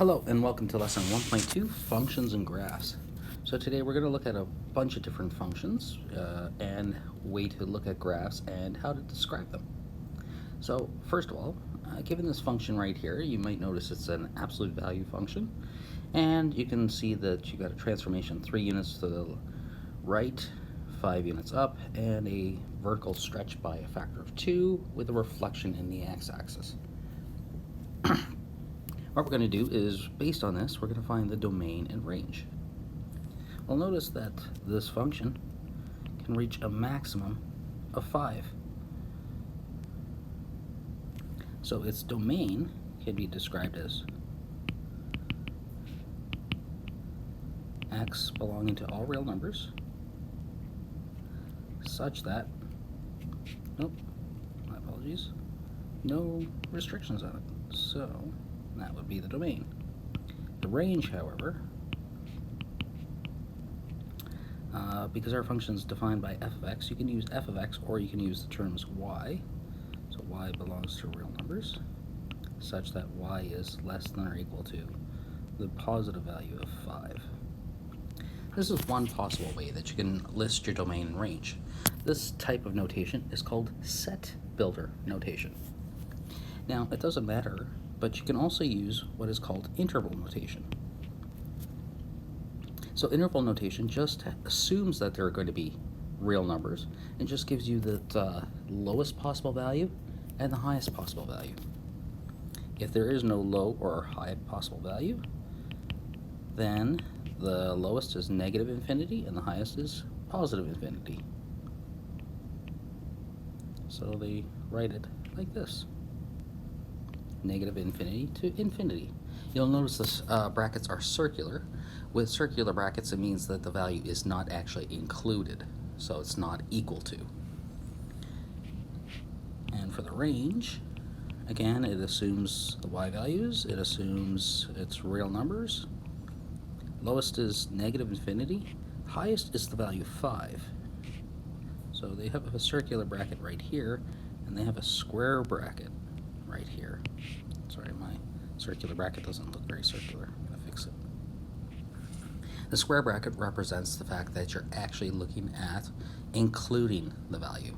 Hello and welcome to lesson 1.2, functions and graphs. So today we're going to look at a bunch of different functions and way to look at graphs and how to describe them. So first of all, given this function right here, you might notice it's an absolute value function, and you can see that you got a transformation 3 units to the right, 5 units up, and a vertical stretch by a factor of 2 with a reflection in the x-axis. What we're going to do is, based on this, we're going to find the domain and range. Well, notice that this function can reach a maximum of 5. So its domain can be described as x belonging to all real numbers such that, my apologies, no restrictions on it. So that would be the domain. The range, however, because our function is defined by f of x, you can use f of x or you can use the terms y. So y belongs to real numbers such that y is less than or equal to the positive value of 5. This is one possible way that you can list your domain and range. This type of notation is called set builder notation. Now, it doesn't matter, but you can also use what is called interval notation. So interval notation just assumes that there are going to be real numbers and just gives you the lowest possible value and the highest possible value. If there is no low or high possible value, then the lowest is negative infinity and the highest is positive infinity. So they write it like this: negative infinity to infinity. You'll notice this brackets are circular. With circular brackets, it means that the value is not actually included, so it's not equal to. And for the range, again, it assumes the y values, it assumes it's real numbers. Lowest is negative infinity, highest is the value 5. So they have a circular bracket right here, and they have a square bracket right here. Sorry, my circular bracket doesn't look very circular. I'm going to fix it. The square bracket represents the fact that you're actually looking at including the value.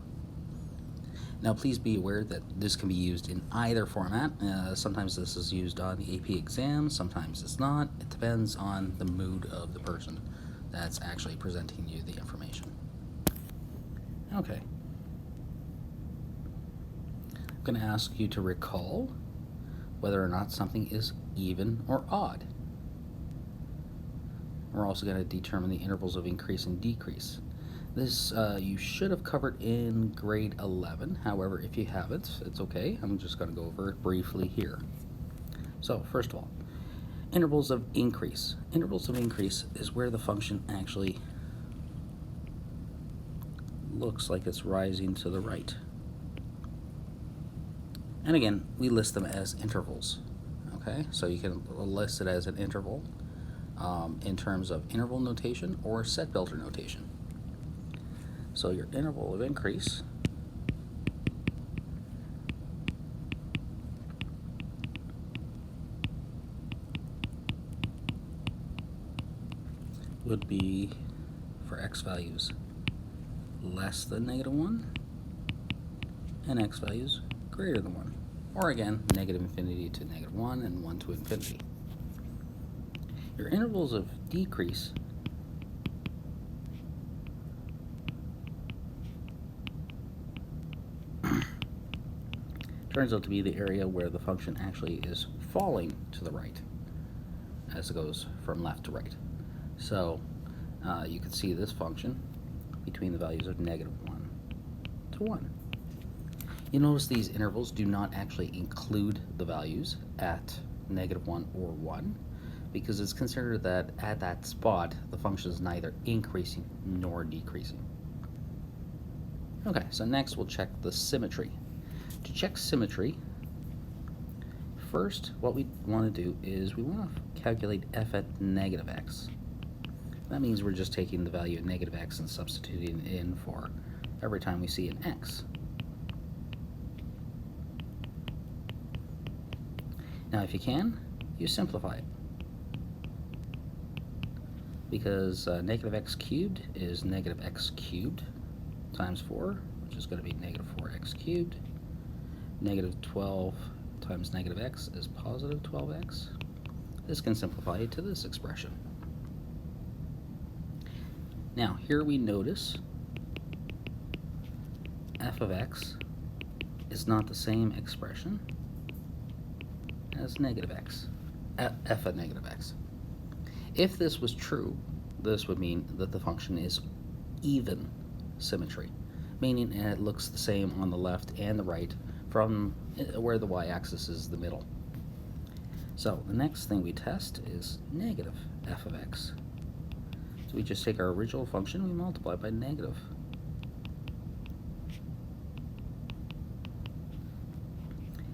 Now, please be aware that this can be used in either format. Sometimes this is used on the AP exam, sometimes it's not. It depends on the mood of the person that's actually presenting you the information. Okay. I'm going to ask you to recall whether or not something is even or odd. We're also going to determine the intervals of increase and decrease. This you should have covered in grade 11. However, if you haven't, it's okay. I'm just going to go over it briefly here. So, first of all, intervals of increase. Intervals of increase is where the function actually looks like it's rising to the right. And again, we list them as intervals. Okay, so you can list it as an interval in terms of interval notation or set builder notation. So your interval of increase would be for x values less than -1 and x values greater than 1. Or again, negative infinity to -1 and 1 to infinity. Your intervals of decrease turns out to be the area where the function actually is falling to the right as it goes from left to right. So you can see this function between the values of -1 to 1. You notice these intervals do not actually include the values at -1 or 1 because it's considered that at that spot the function is neither increasing nor decreasing. Okay, so next we'll check the symmetry. To check symmetry, first what we want to do is we want to calculate f at -x. That means we're just taking the value at -x and substituting it in for every time we see an x. Now if you can, you simplify it. Because negative x cubed is negative x cubed times 4, which is going to be negative 4x cubed. Negative 12 times negative x is positive 12x. This can simplify to this expression. Now, here we notice f of x is not the same expression as negative x, f of negative x. If this was true, this would mean that the function is even symmetry, meaning it looks the same on the left and the right from where the y-axis is the middle. So the next thing we test is negative f of x. So we just take our original function, we multiply by negative.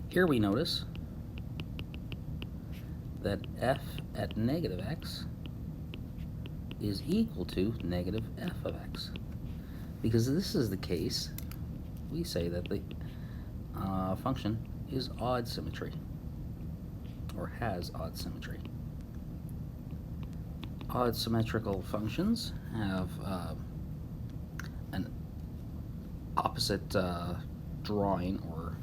Here we notice that f at negative x is equal to negative f of x. Because this is the case, we say that the function is odd symmetry, or has odd symmetry. Odd symmetrical functions have an opposite drawing, or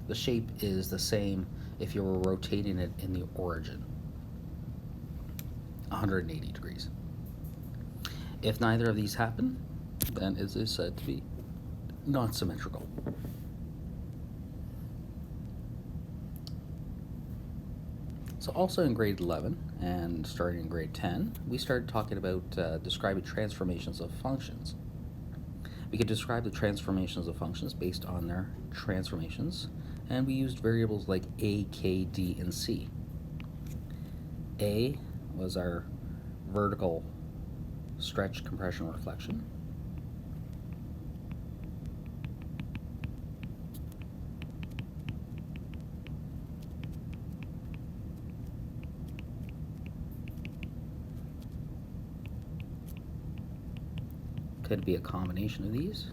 the shape is the same if you were rotating it in the origin, 180 degrees. If neither of these happen, then it is said to be not symmetrical. So also in grade 11 and starting in grade 10, we started talking about describing transformations of functions. We could describe the transformations of functions based on their transformations, and we used variables like a, k, d, and c. A was our vertical stretch, compression, reflection. Could be a combination of these.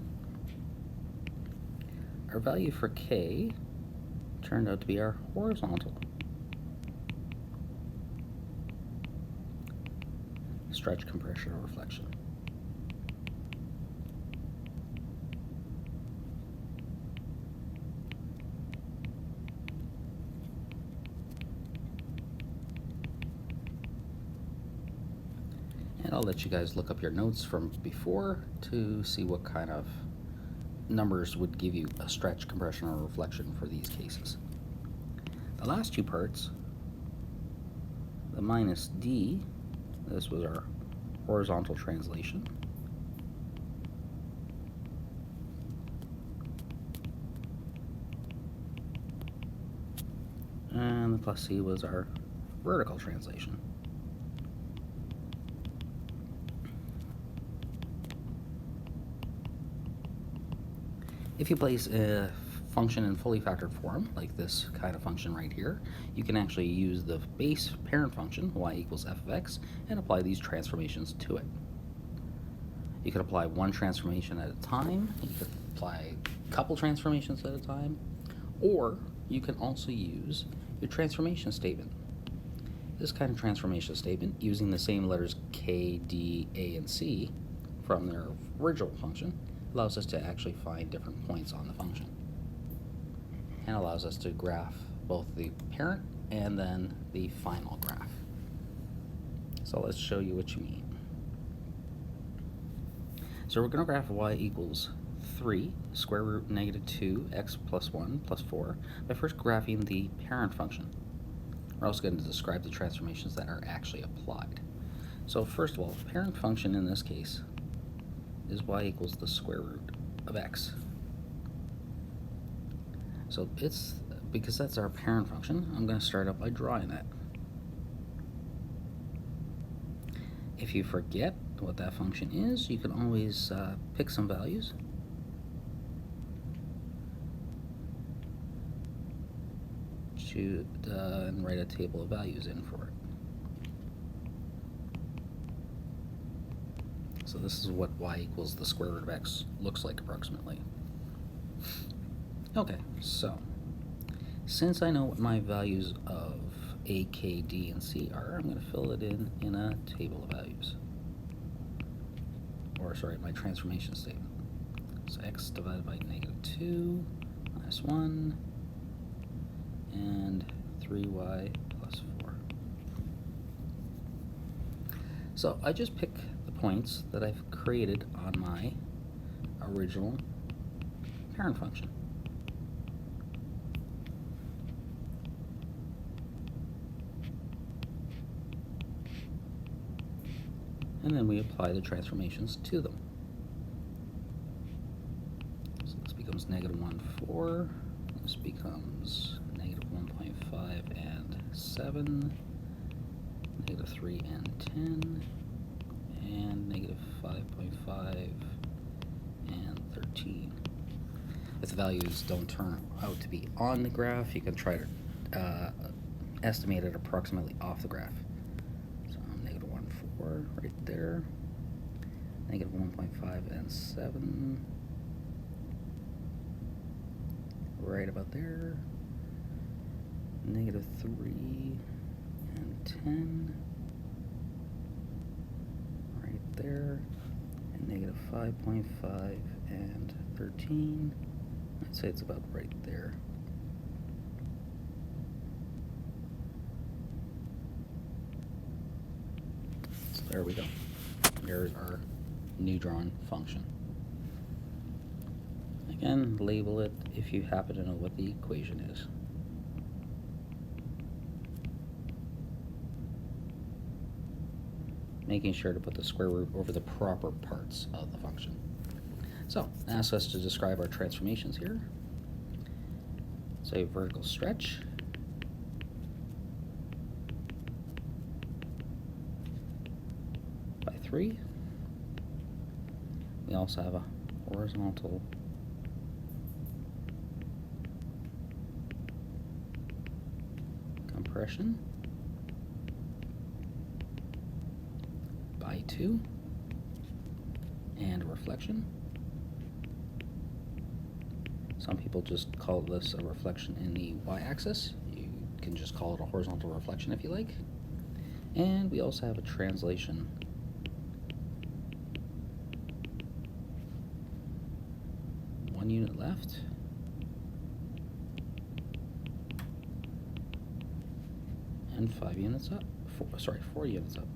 Our value for k turned out to be our horizontal stretch, compression, or reflection. And I'll let you guys look up your notes from before to see what kind of numbers would give you a stretch, compression, or reflection for these cases. The last two parts, the minus d, this was our horizontal translation. And the plus c was our vertical translation. If you place a function in fully factored form, like this kind of function right here, you can actually use the base parent function, y equals f of x, and apply these transformations to it. You could apply one transformation at a time, you could apply a couple transformations at a time, or you can also use your transformation statement. This kind of transformation statement, using the same letters k, d, a, and c from their original function, allows us to actually find different points on the function, and allows us to graph both the parent and then the final graph. So let's show you what you mean. So we're going to graph y equals 3 square root negative 2 x plus 1 plus 4 by first graphing the parent function. We're also going to describe the transformations that are actually applied. So first of all, the parent function in this case is y equals the square root of x. So it's, because that's our parent function, I'm going to start out by drawing that. If you forget what that function is, you can always pick some values. And write a table of values in for it. So this is what y equals the square root of x looks like approximately. Okay, so Since I know what my values of A, K, D, and C are, I'm going to fill it in a table of values. Or, sorry, my transformation statement. So x divided by -2 minus 1 and 3y plus 4. So I just pick the points that I've created on my original parent function. And then we apply the transformations to them. So this becomes -1, 4. This becomes -1.5 and 7, -3 and 10, and -5.5 and 13. If the values don't turn out to be on the graph, you can try to estimate it approximately off the graph. So -1, 4 right there, -1.5 and 7 right about there, -3 and 10 right there, and -5.5 and 13. I'd say it's about right there. So there we go. There's our new drawn function. Again, label it if you happen to know what the equation is. Making sure to put the square root over the proper parts of the function. So, it asks us to describe our transformations here. Say vertical stretch. By 3. We also have a horizontal compression by 2, and a reflection. Some people just call this a reflection in the y-axis. You can just call it a horizontal reflection if you like. And we also have a translation. One unit left. And 5 units up. 4 units up.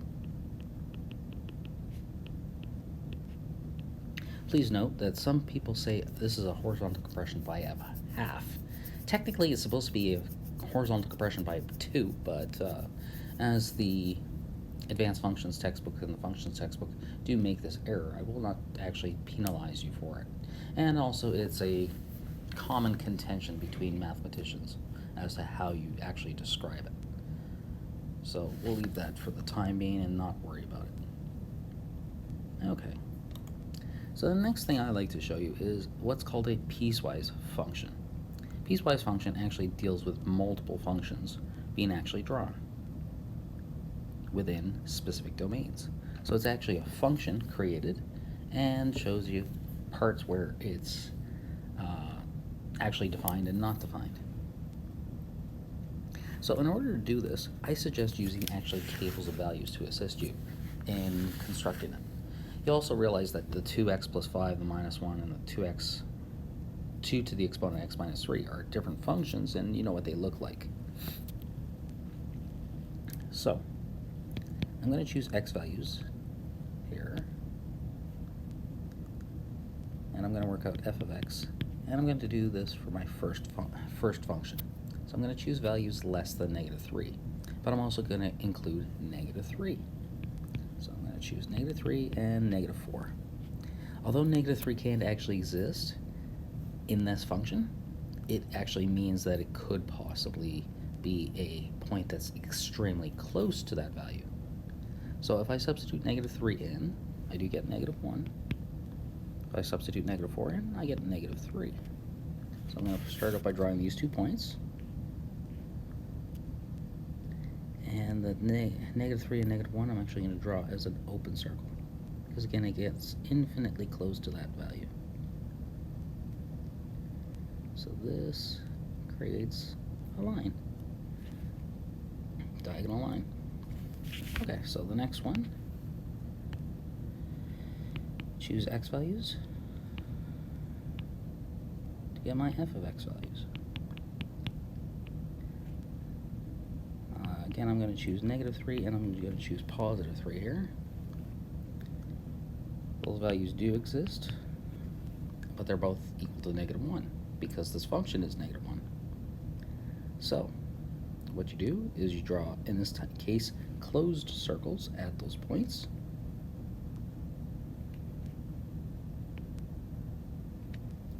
Please note that some people say this is a horizontal compression by a half. Technically, it's supposed to be a horizontal compression by 2, but as the advanced functions textbook and the functions textbook do make this error, I will not actually penalize you for it. And also, it's a common contention between mathematicians as to how you actually describe it. So we'll leave that for the time being and not worry about it. Okay. So the next thing I like to show you is what's called a piecewise function. Piecewise function actually deals with multiple functions being actually drawn within specific domains. So it's actually a function created and shows you parts where it's actually defined and not defined. So in order to do this, I suggest using actually tables of values to assist you in constructing it. You also realize that the 2x plus 5, the minus 1, and the 2 to the exponent x minus 3 are different functions, and you know what they look like. So, I'm going to choose x values here, and I'm going to work out f of x, and I'm going to do this for my first function. So I'm going to choose values less than -3, but I'm also going to include -3. So I'm going to choose -3 and -4. Although -3 can't actually exist in this function, it actually means that it could possibly be a point that's extremely close to that value. So if I substitute -3 in, I do get -1. If I substitute -4 in, I get -3. So I'm going to start out by drawing these 2 points. And the -3 and -1 I'm actually going to draw as an open circle, because again it gets infinitely close to that value. So this creates a line. Diagonal line. Okay, so the next one, choose x values to get my f of x values. Again, I'm going to choose -3 and I'm going to choose +3 here. Those values do exist, but they're both equal to -1 because this function is -1. So what you do is you draw, in this case, closed circles at those points.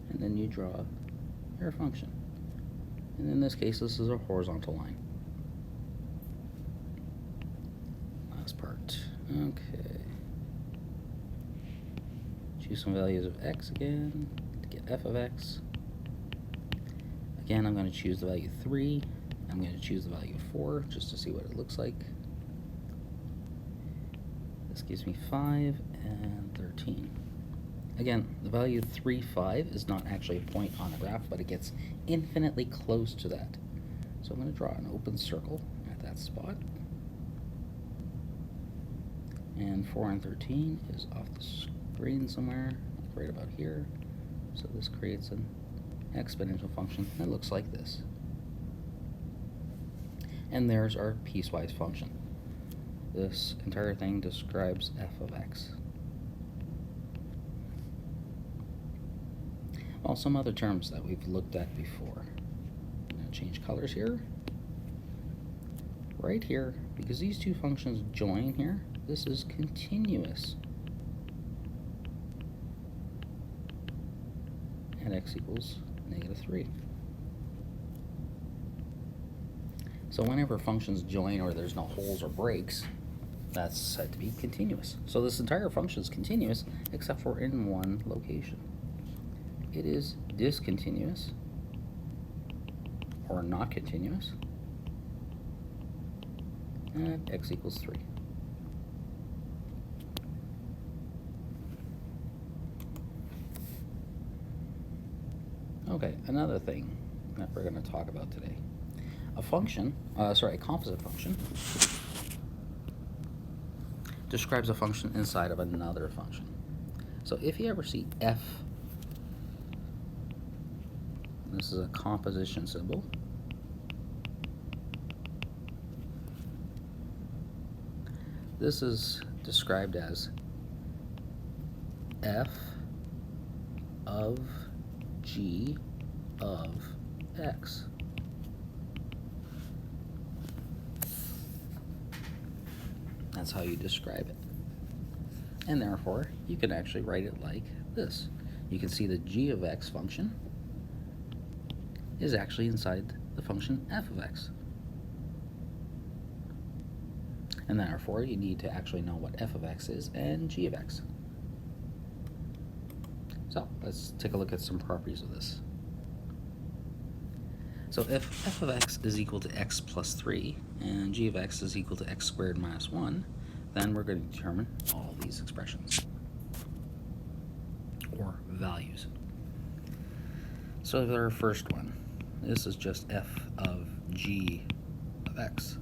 And then you draw your function. And in this case, this is a horizontal line. Last part. Okay. Choose some values of x again to get f of x. Again, I'm going to choose the value 3. I'm going to choose the value 4 just to see what it looks like. This gives me 5 and 13. Again, the value 3, 5 is not actually a point on the graph, but it gets infinitely close to that. So I'm going to draw an open circle at that spot. And 4 and 13 is off the screen somewhere, like right about here. So this creates an exponential function that looks like this. And there's our piecewise function. This entire thing describes f of x. Well, some other terms that we've looked at before. I'm going to change colors here. Right here, because these two functions join here, this is continuous at x equals -3. So whenever functions join or there's no holes or breaks, that's said to be continuous. So this entire function is continuous except for in one location. It is discontinuous or not continuous at x equals 3. Okay, another thing that we're going to talk about today. A composite function describes a function inside of another function. So if you ever see f, this is a composition symbol. This is described as f of g of x. That's how you describe it. And therefore, you can actually write it like this. You can see the g of x function is actually inside the function f of x. And therefore, you need to actually know what f of x is and g of x. So let's take a look at some properties of this. So if f of x is equal to x plus 3 and g of x is equal to x squared minus 1, then we're going to determine all these expressions or values. So for our first one, this is just f of g of x.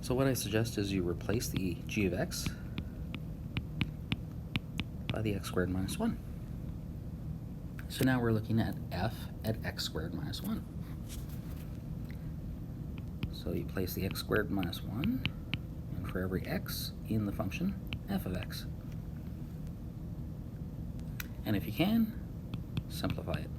So what I suggest is you replace the g of x by the x squared minus 1. So now we're looking at f at x squared minus 1. So you place the x squared minus 1, and for every x in the function, f of x. And if you can, simplify it.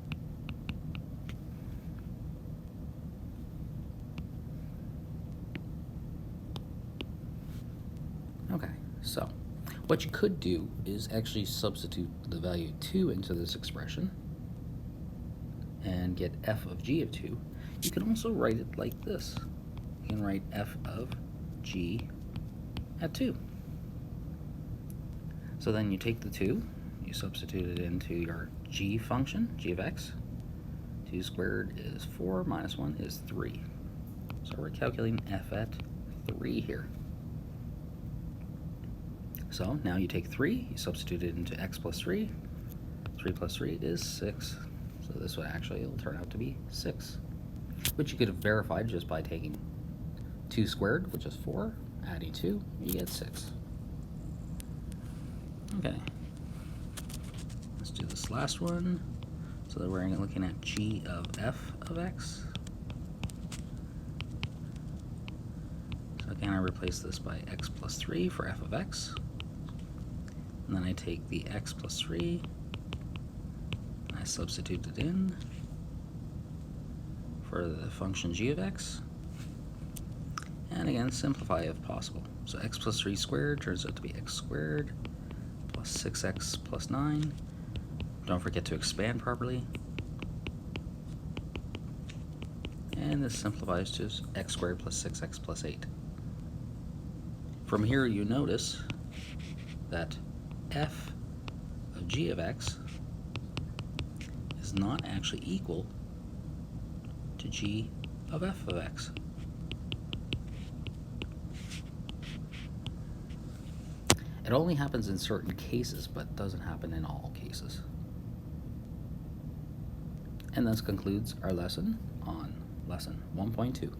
Okay, so what you could do is actually substitute the value 2 into this expression and get f of g of 2. You can also write it like this. You can write f of g at 2. So then you take the 2, you substitute it into your g function, g of x. 2 squared is 4, minus 1 is 3. So we're calculating f at 3 here. So now you take 3, you substitute it into x plus 3. 3 plus 3 is 6. So So this one actually will turn out to be 6, which you could have verified just by taking 2 squared, which is 4, adding 2, you get 6. Okay, let's do this last one. So that we're looking at g of f of x. So again, I replace this by x plus 3 for f of x. And then I take the x plus 3, and I substitute it in for the function g of x. And again, simplify if possible. So x plus 3 squared turns out to be x squared plus 6x plus 9. Don't forget to expand properly. And this simplifies to x squared plus 6x plus 8. From here, you notice that f of g of x is not actually equal to g of f of x. It only happens in certain cases, but doesn't happen in all cases. And this concludes our lesson on lesson 1.2.